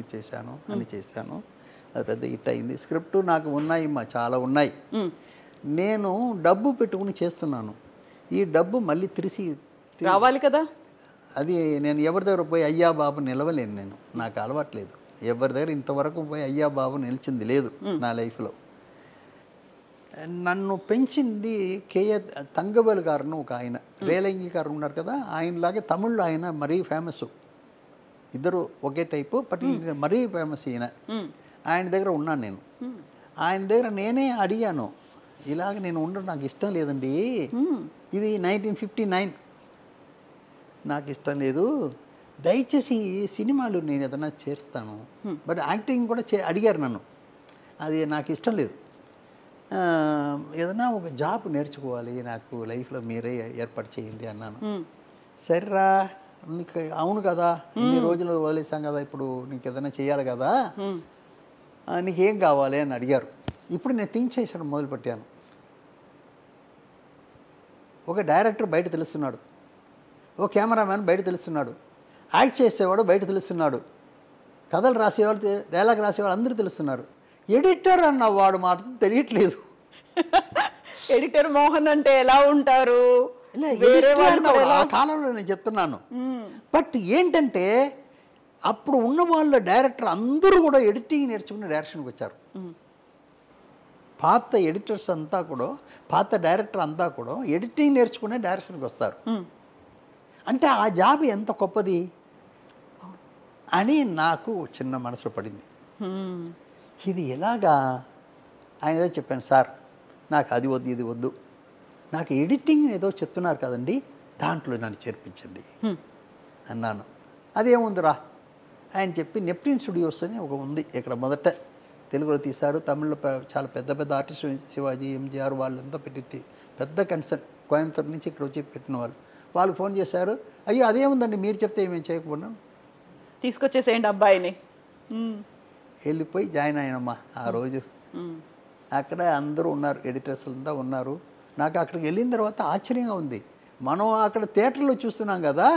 పూరి చేశాను, అన్ని చేశాను. అది పెద్ద హిట్ అయింది. స్క్రిప్ట్ నాకు ఉన్నాయి చాలా ఉన్నాయి. నేను డబ్బు పెట్టుకుని చేస్తున్నాను. ఈ డబ్బు మళ్ళీ రావాలి కదా. అది నేను ఎవరి దగ్గర పోయి అయ్యా బాబు నిలవలేను. నాకు అలవాట్లేదు. ఎవరి దగ్గర ఇంతవరకు పోయి అయ్యా బాబు నిలిచింది లేదు నా లైఫ్లో. నన్ను పెంచింది కేఏ తంగబల్ గారును ఒక ఆయన, రేలంగి గారు ఉన్నారు కదా, ఆయనలాగే తమిళ్లో ఆయన మరీ ఫేమస్. ఇద్దరు ఒకే టైపు, బట్ మరీ ఫేమస్ ఈయన. ఆయన దగ్గర ఉన్నాను నేను. ఆయన దగ్గర నేనే అడిగాను, ఇలాగ నేను ఉండడం నాకు ఇష్టం లేదండి, ఇది 1959, నాకు ఇష్టం లేదు, దయచేసి సినిమాలు నేను ఏదైనా చేస్తాను, బట్ యాక్టింగ్ కూడా అడిగారు నన్ను, అది నాకు ఇష్టం లేదు, ఏదైనా ఒక జాబ్ నేర్చుకోవాలి, నాకు లైఫ్లో మీరే ఏర్పాటు చేయండి అన్నాను. సరేరా, నీకు అవును కదా, ఇన్ని రోజులు వదిలేసాం కదా, ఇప్పుడు నీకు ఏదైనా చేయాలి కదా, నీకేం కావాలి అని అడిగారు. ఇప్పుడు నేను థింక్ చేశాను, మొదలుపెట్టాను. ఒక డైరెక్టర్ బయట తెలుస్తున్నాడు, ఓ కెమెరామ్యాన్ బయట తెలుస్తున్నాడు, యాక్ట్ చేసేవాడు బయట తెలుస్తున్నాడు, కథలు రాసేవాళ్ళు, డైలాగ్ రాసేవాళ్ళు అందరూ తెలుస్తున్నారు. ఎడిటర్ అన్నవాడు మాత్రం తెలియట్లేదు. ఎడిటర్ మోహన్ అంటే ఎలా ఉంటారు ఆ కాలంలో నేను చెప్తున్నాను. బట్ ఏంటంటే అప్పుడు ఉన్న వాళ్ళ డైరెక్టర్ అందరూ కూడా ఎడిటింగ్ నేర్చుకుని డైరెక్షన్కి వచ్చారు. పాత ఎడిటర్స్ అంతా కూడా, పాత డైరెక్టర్ అంతా కూడా ఎడిటింగ్ నేర్చుకునే డైరెక్షన్కి వస్తారు. అంటే ఆ జాబ్ ఎంత గొప్పది అని నాకు చిన్న మనసులో పడింది. ఇది ఎలాగా ఆయన ఏదో చెప్పాను, సార్ నాకు అది వద్దు ఇది వద్దు, నాకు ఎడిటింగ్ ఏదో చెప్తున్నారు కదండి, దాంట్లో నన్ను చేర్పించండి అన్నాను. అదేముందిరా ఆయన చెప్పి, నెప్ట్యూన్ స్టూడియోస్ అని ఒక ఉంది ఇక్కడ, మొదట తెలుగులో తీశారు, తమిళ్లో చాలా పెద్ద పెద్ద ఆర్టిస్టు, శివాజీ, ఎంజీఆర్ వాళ్ళంతా పెట్టి పెద్ద కన్సర్న్, కోయంబత్తూరు నుంచి ఇక్కడ వచ్చి పెట్టిన వాళ్ళు ఫోన్ చేశారు. అయ్యో అదేముందండి మీరు చెప్తే ఏమేమి చేయకపోయినాం, తీసుకొచ్చేసేయండి అబ్బాయిని. వెళ్ళిపోయి జాయిన్ అయ్యానమ్మా. ఆ రోజు అక్కడ అందరూ ఉన్నారు, ఎడిటర్స్ అంతా ఉన్నారు. నాకు అక్కడికి వెళ్ళిన తర్వాత ఆశ్చర్యంగా ఉంది, మనం అక్కడ థియేటర్లో చూస్తున్నాం కదా,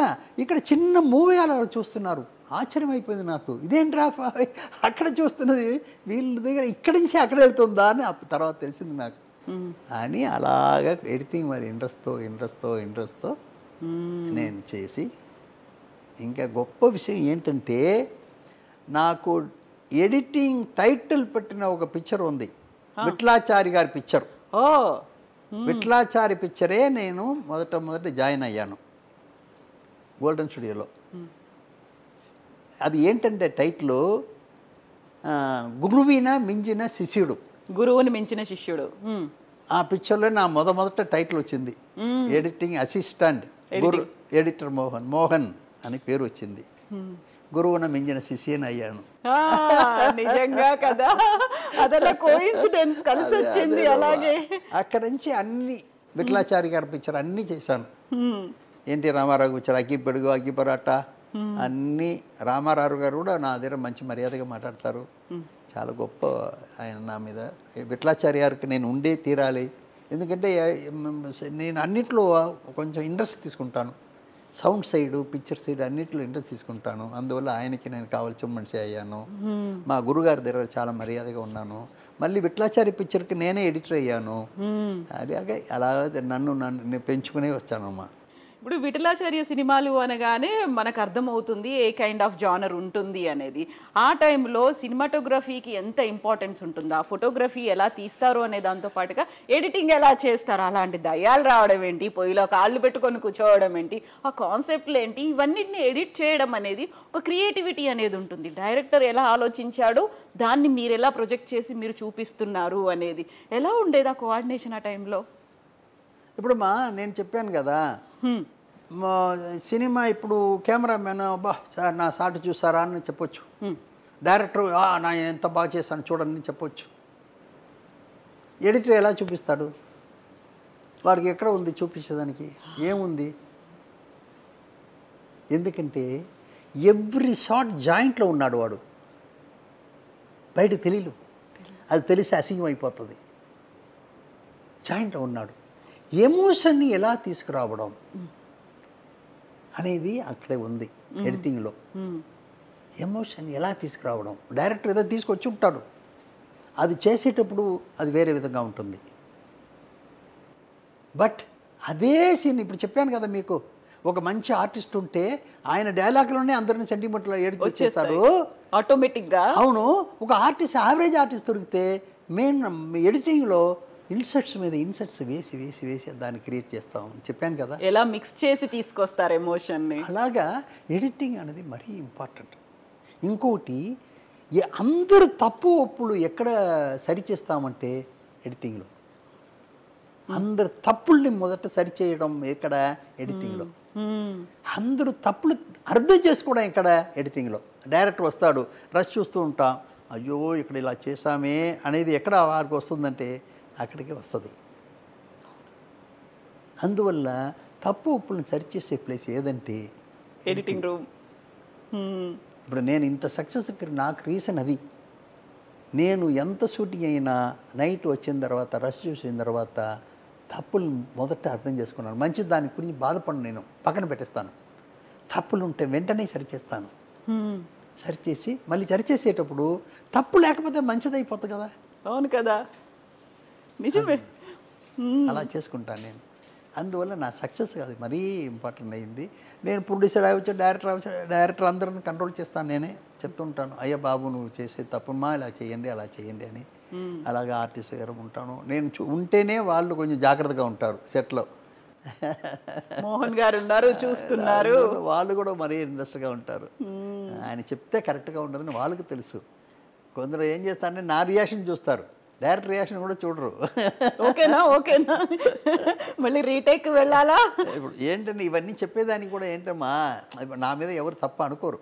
ఇక్కడ చిన్న మూవీ అలా చూస్తున్నారు. ఆశ్చర్యం అయిపోయింది నాకు, ఇదేంట్రా అక్కడ చూస్తున్నది వీళ్ళ దగ్గర ఇక్కడి నుంచి అక్కడ వెళ్తుందా అని తర్వాత తెలిసింది నాకు. అని అలాగా ఎడిటింగ్ మరి ఇంట్రెస్ట్తో నేను చేసి, ఇంకా గొప్ప విషయం ఏంటంటే నాకు ఎడిటింగ్ టైటిల్ పెట్టిన ఒక పిక్చర్ ఉంది, విఠలాచారి గారి పిక్చర్. విఠలాచారి పిక్చరే నేను మొదట జాయిన్ అయ్యాను గోల్డెన్ స్టూడియోలో. అది ఏంటంటే టైటిల్ గురువుని మించిన శిష్యుడు. గురువుని మించిన శిష్యుడు. ఆ పిక్చర్లో నా మొదట టైటిల్ వచ్చింది. ఎడిటింగ్ అసిస్టెంట్ ఎడిటర్ మోహన్ అని పేరు వచ్చింది. గురువున మించిన శిష్యుని అయ్యాను. నిజంగా కదా, అదలా కోఇన్సిడెన్స్ కలిసి వచ్చింది. అలాగే అక్కడ నుంచి అన్ని విఠలాచారి గారి పిక్చర్ అన్నీ చేశాను. ఎన్టీ రామారావు పిక్చర్, అగ్గిపెడుగు, అగ్గిపరాట అన్నీ. రామారావు గారు కూడా నా దగ్గర మంచి మర్యాదగా మాట్లాడతారు, చాలా గొప్ప ఆయన నా మీద. విఠలాచారి గారికి నేను ఉండే తీరాలి, ఎందుకంటే నేను అన్నిట్లో కొంచెం ఇంట్రెస్ట్ తీసుకుంటాను, సౌండ్ సైడ్, పిక్చర్ సైడ్ అన్నింటిలో ఇంట్రెస్ట్ తీసుకుంటాను. అందువల్ల ఆయనకి నేను కావాల్సిన మనిషి అయ్యాను. మా గురుగారి దగ్గర చాలా మర్యాదగా ఉన్నాను. మళ్ళీ విఠలాచారి పిక్చర్కి నేనే ఎడిటర్ అయ్యాను. అలాగే అలా నన్ను పెంచుకునే వచ్చాను అమ్మా. ఇప్పుడు విఠలాచార్య సినిమాలు అనగానే మనకు అర్థమవుతుంది ఏ కైండ్ ఆఫ్ జానర్ ఉంటుంది అనేది. ఆ టైంలో సినిమాటోగ్రఫీకి ఎంత ఇంపార్టెన్స్ ఉంటుందో, ఆ ఫోటోగ్రఫీ ఎలా తీస్తారు అనే దాంతో పాటుగా ఎడిటింగ్ ఎలా చేస్తారు, అలాంటి దయ్యాలు రావడం ఏంటి, పొయ్యిలో కాళ్ళు పెట్టుకొని కూర్చోవడం ఏంటి, ఆ కాన్సెప్ట్లు ఏంటి, ఇవన్నిటిని ఎడిట్ చేయడం అనేది ఒక క్రియేటివిటీ అనేది ఉంటుంది. డైరెక్టర్ ఎలా ఆలోచించాడో దాన్ని మీరు ఎలా ప్రొజెక్ట్ చేసి మీరు చూపిస్తున్నారు అనేది ఎలా ఉండేది ఆ కోఆర్డినేషన్ ఆ టైంలో? ఇప్పుడు నేను చెప్పాను కదా, సినిమా ఇప్పుడు కెమెరామెన్ బా సార్ నా షాట్ చూసారా అని చెప్పొచ్చు, డైరెక్టర్ నా ఎంత బాగా చేశాను చూడండి చెప్పొచ్చు. ఎడిటర్ ఎలా చూపిస్తాడు? వాడికి ఎక్కడ ఉంది చూపించేదానికి? ఏముంది? ఎందుకంటే ఎవ్రీ షాట్ జాయింట్లో ఉన్నాడు వాడు, బయటకు తెలియదు. అది తెలిసి అసింగం అయిపోతుంది. జాయింట్లో ఉన్నాడు. ఎమోషన్ని ఎలా తీసుకురావడం అనేది అక్కడే ఉంది ఎడిటింగ్లో. ఎమోషన్ ఎలా తీసుకురావడం, డైరెక్టర్ ఏదో తీసుకొచ్చి ఉంటాడు, అది చేసేటప్పుడు అది వేరే విధంగా ఉంటుంది. బట్ అదే సీన్ ఇప్పుడు చెప్పాను కదా మీకు, ఒక మంచి ఆర్టిస్ట్ ఉంటే ఆయన డైలాగ్లోనే అందరిని సెంటిమెంట్లో ఏడిపించేస్తాడు ఆటోమేటిక్గా. అవును, ఒక ఆర్టిస్ట్ యావరేజ్ ఆర్టిస్ట్ దొరికితే మెయిన్ ఎడిటింగ్లో ఇన్సర్ట్స్ మీద ఇన్సర్ట్స్ వేసి వేసి వేసి దాన్ని క్రియేట్ చేస్తాం, చెప్పాను కదా. ఎలా మిక్స్ చేసి తీసుకొస్తారు ఎమోషన్ని. అలాగా ఎడిటింగ్ అనేది మరీ ఇంపార్టెంట్. ఇంకోటి అందరు తప్పు ఒప్పులు ఎక్కడ సరిచేస్తామంటే ఎడిటింగ్లో. అందరు తప్పుల్ని మొదట సరిచేయడం ఎక్కడ, ఎడిటింగ్లో. అందరూ తప్పులు అర్థం చేసుకోవడం ఇక్కడ, ఎడిటింగ్లో. డైరెక్టర్ వస్తాడు, రష్ చూస్తూ ఉంటాం, అయ్యో ఇక్కడ ఇలా చేసామే అనేది ఎక్కడ వారికి వస్తుందంటే అక్కడికే వస్తుంది. అందువల్ల తప్పు ఒప్పులను సరిచేసే ప్లేస్ ఏదంటే ఎడిటింగ్ రూమ్. ఇప్పుడు నేను ఇంత సక్సెస్ నాకు రీజన్ అది. నేను ఎంత షూటింగ్ అయినా నైట్ వచ్చిన తర్వాత రష్ చూసిన తర్వాత తప్పులు మొదట అర్థం చేసుకున్నాను. మంచి దాని గురించి బాధపడను, నేను పక్కన పెట్టేస్తాను. తప్పులు ఉంటే వెంటనే సరిచేస్తాను. సరిచేసి మళ్ళీ సరిచేసేటప్పుడు తప్పు లేకపోతే మంచిదైపోతుంది కదా. అవును కదా, నిజమే. అలా చేసుకుంటాను నేను. అందువల్ల నా సక్సెస్ అది మరీ ఇంపార్టెంట్ అయింది. నేను ప్రొడ్యూసర్ అవ్వచ్చు, డైరెక్టర్ అందరిని కంట్రోల్ చేస్తాను. నేనే చెప్తుంటాను, అయ్యా బాబు నువ్వు చేసే తప్పుమా ఇలా చేయండి అలా చేయండి అని. అలాగే ఆర్టిస్ట్ గారు ఉంటాను నేను. ఉంటేనే వాళ్ళు కొంచెం జాగ్రత్తగా ఉంటారు సెట్లో. మోహన్ గారు ఉన్నారు, చూస్తున్నారు, వాళ్ళు కూడా మరీ ఇంట్రెస్ట్గా ఉంటారు. ఆయన చెప్తే కరెక్ట్గా ఉండదని వాళ్ళకి తెలుసు. కొందరు ఏం చేస్తారంటే నా రియాక్షన్ చూస్తారు, డైరెక్ట్ రియాక్షన్ కూడా చూడరు. ఓకేనా ఓకేనా మళ్ళీ రీటేక్ వెళ్ళాలా. ఇప్పుడు ఏంటంటే ఇవన్నీ చెప్పేదానికి కూడా ఏంటమ్మా, నా మీద ఎవరు తప్ప అనుకోరు,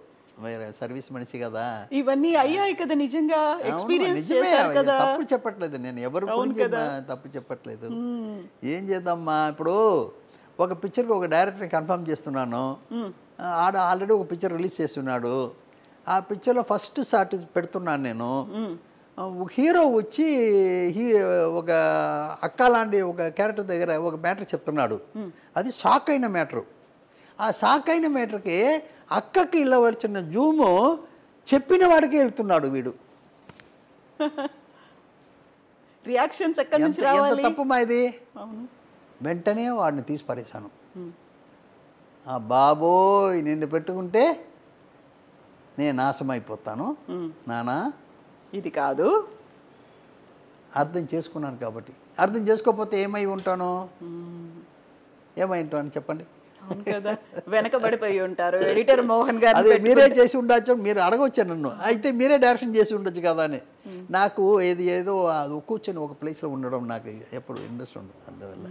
సర్వీస్ మనిషి కదా. ఇవన్నీ అయ్యాయి కదా, నిజంగా ఎక్స్పీరియన్స్ చేశారు కదా. తప్పు చెప్పట్లేదు నేను, ఎవరు గురించి తప్పు చెప్పట్లేదు. ఏం చేద్దామా, ఇప్పుడు ఒక పిక్చర్కి ఒక డైరెక్టర్ని కన్ఫర్మ్ చేస్తున్నాను, ఆల్రెడీ ఒక పిక్చర్ రిలీజ్ చేస్తున్నాడు. ఆ పిక్చర్లో ఫస్ట్ షాట్ పెడుతున్నాను నేను. హీరో వచ్చి ఒక అక్క లాంటి ఒక క్యారెక్టర్ దగ్గర ఒక మ్యాటర్ చెప్తున్నాడు. అది షాక్ అయిన మ్యాటరు. ఆ షాక్ అయిన మ్యాటర్కి అక్కకి వెళ్ళవలసిన జూము చెప్పిన వాడికి వెళ్తున్నాడు వీడు. రియాక్షన్స్ ఎక్కడి నుంచి రావాలి? తప్పు మా ఇది. వెంటనే వాడిని తీసి పరేశాను. ఆ బాబోయ్ నిన్ను పెట్టుకుంటే నేను నాశమైపోతాను నానా, ఇది కాదు. అర్థం చేసుకున్నాను కాబట్టి. అర్థం చేసుకోకపోతే ఏమై ఉంటాను, ఏమై ఉంటాను చెప్పండి. వెనకబడిపోయి ఉంటారు ఎడిటర్ మోహన్ గారు. అదే మీరే చేసి ఉండొచ్చు, మీరు అడగొచ్చు నన్ను, అయితే మీరే డైరెక్షన్ చేసి ఉండొచ్చు కదా అని. నాకు ఏదో కూర్చొని ఒక ప్లేస్లో ఉండడం నాకు ఎప్పుడు ఇంట్రెస్ట్ ఉండదు. అందువల్ల